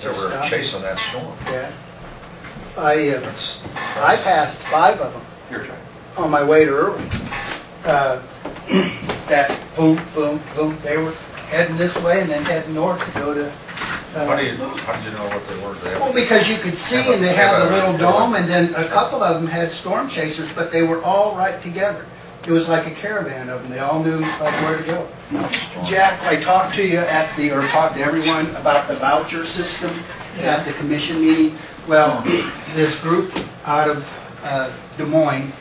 They were chasing that storm. Yeah. I passed 5 of them on my way to Irwin. That boom, boom, boom. They were heading this way and then heading north to go to. How do you know what they were? Well, because you could see, and they had the little dome, and then a couple of them had storm chasers, but they were all right together. It was like a caravan of them. They all knew where to go. Jack, I talked to you talked to everyone about the voucher system at the commission meeting. Well, this group out of Des Moines,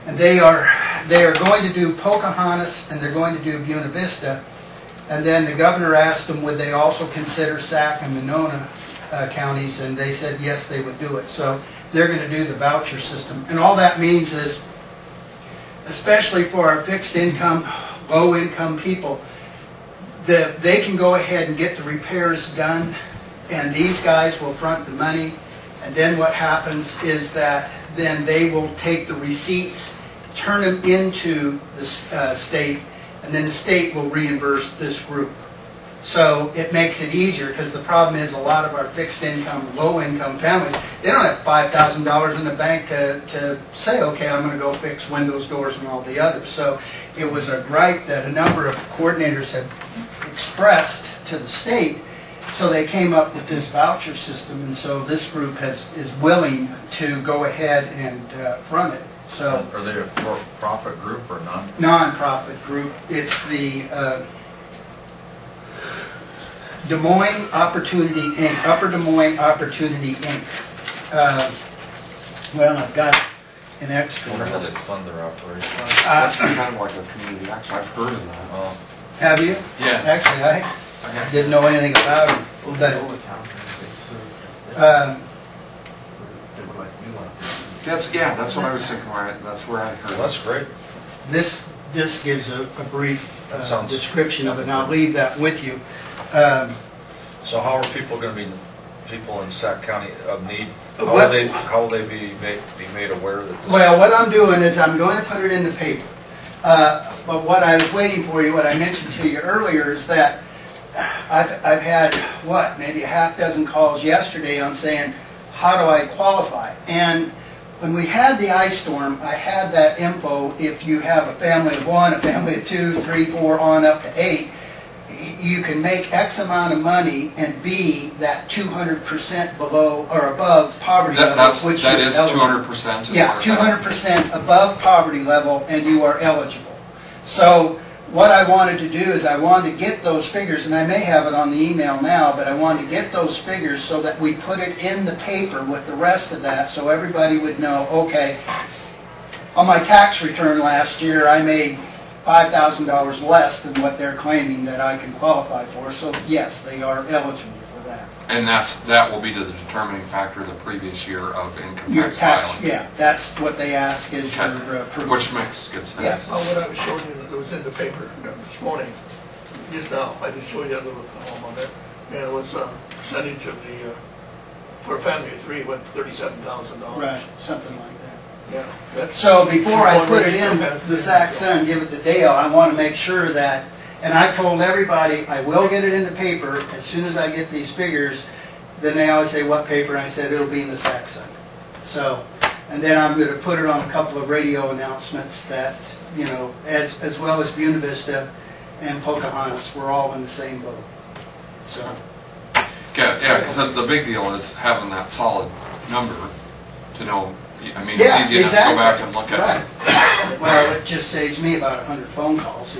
and they are going to do Pocahontas and they're going to do Buena Vista, and then the governor asked them would they also consider Sac and Monona counties, and they said yes, they would do it. So they're going to do the voucher system, and all that means is, especially for our fixed income, low income people, they can go ahead and get the repairs done, and these guys will front the money, and then what happens is that then they will take the receipts, turn them into the state, and then the state will reimburse this group. So it makes it easier, because the problem is a lot of our fixed income, low income families, they don't have $5,000 in the bank to say, okay, I'm going to go fix windows, doors, and all the others. So it was a gripe that a number of coordinators have expressed to the state, so they came up with this voucher system, and so this group is willing to go ahead and front it. So, are they a for-profit group or non-profit? Non-profit group. It's the Des Moines Opportunity Inc., Upper Des Moines Opportunity Inc. Well, I've got an extra. I wonder how they fund their operation. That's kind of like a community action. I've heard of that. Oh. Have you? Yeah. Actually, I didn't know anything about it. That's what I was thinking. That's where I heard. Well, that's great. This gives a brief description of it, and I'll good. leave that with you. So how are people going to be, people in Sac County of need, how will they be made aware that this? Well, what I'm doing is I'm going to put it in the paper. But what I was waiting for you, what I mentioned to you earlier, is that I've had, maybe a half dozen calls yesterday on saying, how do I qualify? And when we had the ice storm, I had that info. If you have a family of 1, a family of 2, 3, 4, on up to 8, you can make X amount of money and be that 200% below or above poverty level. That is 200%? Yeah, 200% above poverty level, and you are eligible. So what I wanted to do is I wanted to get those figures, and I may have it on the email now, but I wanted to get those figures so that we put it in the paper with the rest of that, so everybody would know, okay, on my tax return last year I made $5,000 less than what they're claiming that I can qualify for. So yes, they are eligible for that. And that will be the determining factor the previous year of income Your tax filing. Yeah, that's what they ask is your proof. Which makes good sense. Yeah. Well, what I was showing you that was in the paper this morning, just now, I just showed you that little column on there, and it was a percentage of the, for a family of 3, went $37,000. Right, something like that. Yeah. So before I put it in the Sac Sun, give it to Dale, I want to make sure that, and I told everybody I will get it in the paper as soon as I get these figures. Then they always say what paper, and I said it'll be in the Sac Sun. So, and then I'm going to put it on a couple of radio announcements that, you know, as well as Buena Vista and Pocahontas, we're all in the same boat. So. Yeah, because the big deal is having that solid number to know. I mean, Yeah, it's easy enough to go back and look at right. it. Well, it just saves me about 100 phone calls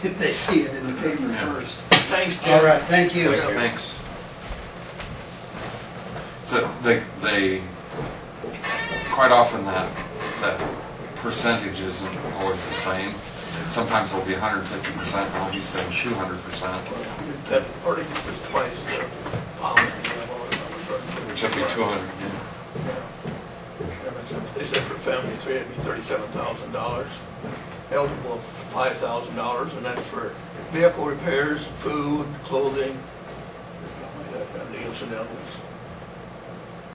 if they see it in the paper first. Thanks, Jim. All right, thank you. Thanks. So they quite often that percentage isn't always the same. Sometimes it'll be 150%, and it'll be 200%. That already was twice the poverty level. Which would be 200. Yeah. They said for family 3 it'd be $37,000. Eligible $5,000, and that's for vehicle repairs, food, clothing, and the incidentals.